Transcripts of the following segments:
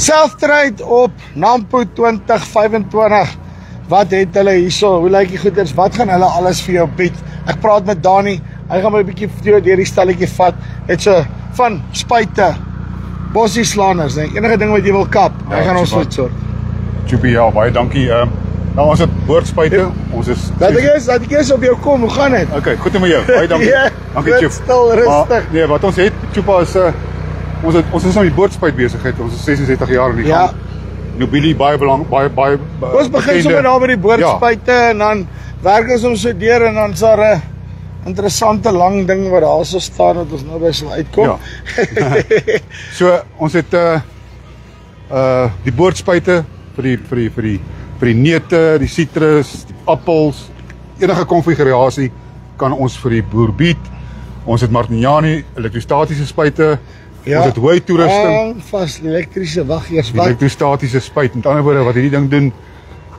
Selftrade op Nampo 2025. Wat het hulle hierso? Hoe lyk die goeders? Wat gaan hulle alles vir jou bied? Ek praat met Dani. Hy gaan my 'n bietjie deur die stalletjie vat. Het so van spuite, bossie slaaners, enige ding wat jy wil kap. Hy gaan ons goed sorg. Joepie, ja, baie dankie. Nou ons het boordspuite. Ons is Dat ek eers op jou kom. Hoe gaan dit? Okay, goed met jou. Baie dankie. Dankie Joep. Stil, rustig. Nee, wat ons het, Joepa, is ons is nou die boordspuit besigheid. Ons is 66 jaar in die gang. Nobili baie belang, baie ons begin sommer daar met die boordspuite en dan werk ons so deur en dan is daar 'n interessante lang ding wat daar so staan wat ons nou by sal uitkom. Ja. So ons het die boordspuite vir die neute, die sitrus, die appels, enige konfigurasie kan ons vir die boer bied. Ons het Martiniani elektrostatiese spuite. Ons het hoë toerusting. Vas elektriese wag eers wat. Elektrostatiese spuit. Met ander woorde wat hierdie ding doen,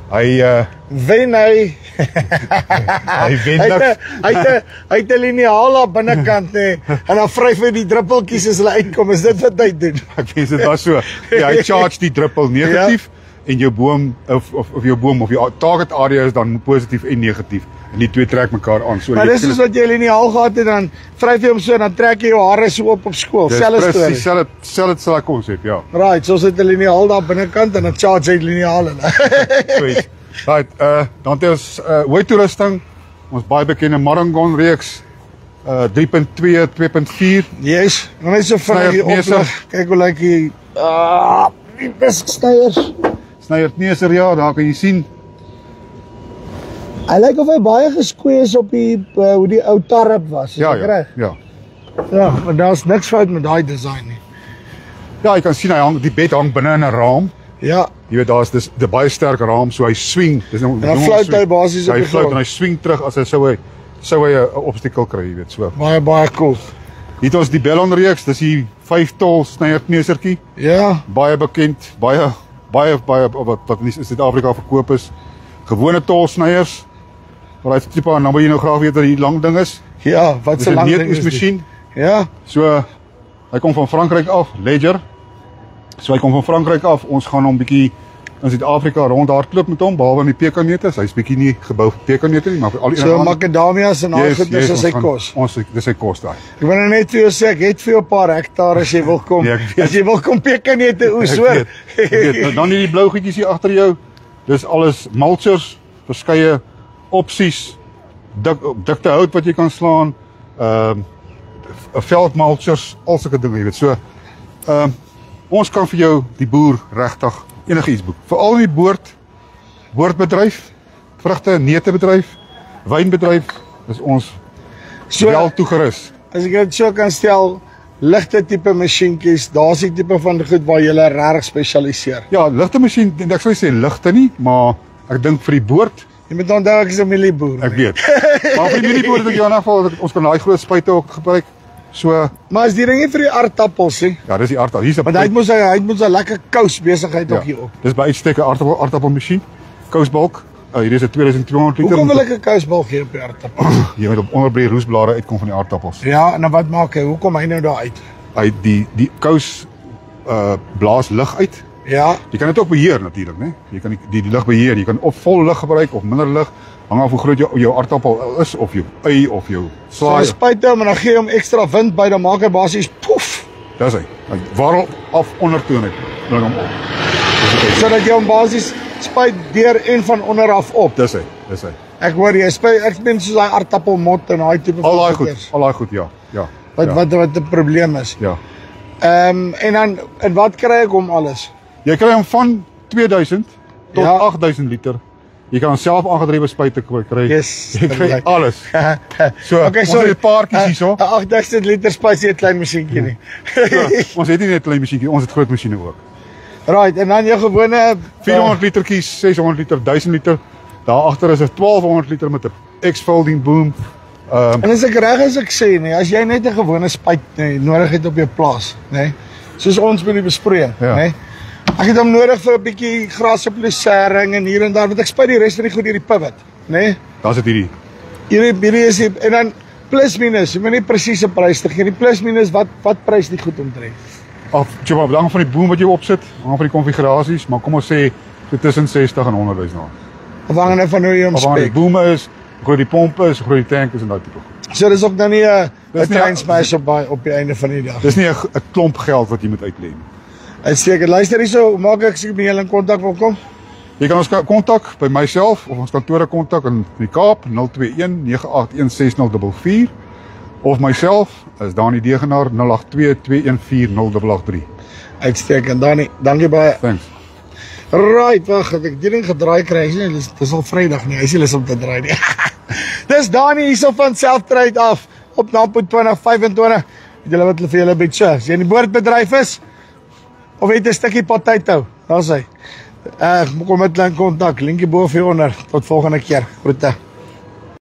hy wen hy. Hy wen niks. Hy het 'n liniaal aan binnekant en dan vryf hy die druppeltjies as hulle uitkom. Is dit wat hy doen? Ek wens dit was so. Ja, hy charge die druppel negatief en jou boom of jou target area is dan positief en negatief. En die twee trek mekaar aan. So maar dis is wat jy liniaal gehad het, dan vryf jy hom so en dan trek jy jou hare so op skool. Selfde storie. Selfde konsep, ja. Right, so sit 'n liniaal daar binnekant en dan charge hy die liniaal in. Sweet. Right, dan het ons hoë toerusting. Ons baie bekende Marangon reeks 3.2, 2.4. Yes, nou net so vinnig hier oplig. Kyk hoe lyk die beskuiers. Snyertneser, ja, daar kan jy sien. Hy lyk of hy baie geskwee is op die hoe die ou tarp was. Ja, maar daar's niks fout met daai design nie. Ja, jy kan sien die bed hang binne in 'n raam. Ja. Jy weet daar's dis 'n baie sterk raam, so hy swing. Dis nou dan float hy basies op die grond. Hy float en hy swing terug as hy sou hy 'n obstacle kry, jy weet, so. Baie cool. Hier het ons die Bellon reeks, dis die 5 tol snyertnesertjie. Ja. Baie bekend, baie wat in Suid-Afrika verkoop is. Gewone tolsnyers. Maar hy tipe dan wil jy nou graag weet wat die lang ding is. Ja, wat so lang ding is. Dis 'n masjien. Ja. So hy kom van Frankryk af, Ledger. So hy kom van Frankryk af. Ons gaan hom bietjie in Suid-Afrika rondhardloop met hom, behalwe in die pekanneute. Hy's bietjie nie gebou vir pekanneute nie, maar vir al die so macadamias en al goed is sy kos. Dis sy kos daai. Ek wil net vir jou sê, ek het vir jou 'n paar hektaar as jy wil kom. As jy wil kom pekanneute oes, hoor. Dan die blou goedjies hier agter jou. Dis alles mulchers, verskeie opsies, dikte hout wat jy kan slaan, veldmulchers, al sulke dinge, jy weet. So, ons kan vir jou die boer regtig enigiets boek. Veral in die boordbedryf, vrugte, neutebedryf, wynbedryf, is ons wel toegerus. As ek dit so kan stel, ligte tipe masjienkies, daar's die tipe van goed waar jy regtig spesialiseer. Ja, ligte masjien, ek sou sê ligte nie, maar ek dink vir die boord. Jy moet onthou ek is 'n mielieboer. Ek weet. Maar vir die mielieboer het ek jou in geval ons kan daai groot spuite ook gebruik. So, maar is die ding nie vir die aardappels nie? Ja, dis die aardappel. Hier's 'n want hy moet 'n lekker kous besigheid ook hier op. Dis by uitstek 'n aardappelmasjien. Kousbalk. Hier is 'n 2200 liter. Hoekom wil ek 'n kousbalk hier op die aardappel? Jy moet op onder by die roesblare uitkom van die aardappels. Ja, en dan wat maak hy? Hoekom hy nou daar uit? Hy die kous blaas lug uit. Ja. Jy kan dit ook beheer natuurlik, né? Jy kan die lug beheer. Jy kan of vol lug gebruik of minder lug. Hang af hoe groot jou aardappel is of jou ei of jou slaai. So spuit hom en dan gee jy hom ekstra wind by, dan maak hy basies poef. Dis hy. Hy warrel af ondertoon uit. Bring hom op. Sodat jy hom basies spuit deur en van onder af op. Dis hy. Ek hoor jy spuit ek meen soos daai aardappelmot en daai tipe van Al daai goed, ja. Wat 'n probleem is. Ja. En dan en wat kry ek hom alles? Jy kry hom van 2000 tot 8000 liter. Jy kan self aangedrewe spuite kry. Yes, jy kry alles. So, okay, ons het 'n paartjies hierso. 8000 liter spuit is 'n klein masjienkie nie. Ons het nie net 'n klein masjienkie, ons het groot masjiene ook. Right, en dan jou gewone 400 litertjies, 600 liter, 1000 liter. Daar agter is 'n 1200 liter met 'n X-folding boom. En as ek reg as ek sê, nee, as jy net 'n gewone spuit nodig het op jou plaas, nê? Soos ons by die besproeiing, nê? Ek het hom nodig vir 'n bietjie grasoplossering en hier en daar, want ek spuit die res van die goed deur die pivot, nê? Dan sit hierdie. Hierdie is die, en dan plus minus, jy moet nie presiese prys te gee nie. Plus minus wat prys die goed omtrent? hang van die boom wat jy opsit, hang van die konfigurasies, maar kom ons sê so tussen 60 en 100 000 rand. Afhangende van hoe jy hom Afhangende spek. die boom is, hoe groot die pomp is, hoe groot die tank is en daai tipe goed. So dis ook nou nie 'n Dis nie- train smash op die einde van die dag. Dis nie 'n klomp geld wat jy moet uitlê nie. Uitstekend. Luister hierso, hoe maak ek as ek met julle in kontak wil kom? Jy kan ons kontak by myself of ons kantore kontak in die Kaap 021 981 6044 of myself is Dani Degenaar 082 214 0883. Uitstekend. Dani, dankie baie. Thanks. Right, wag, ek die ding gedraai kry. Dis al Vrydag nie. Hy is nie lus om te draai nie. Dis Dani hierso van Selftrade af op Nampo 2025. Weet julle wat hulle vir julle bied so? As jy in die boordbedryf is of het 'n stukkie potato, daar's hy. Kom met hulle in kontak. Linkie bo of hieronder. Tot volgende keer. Groete.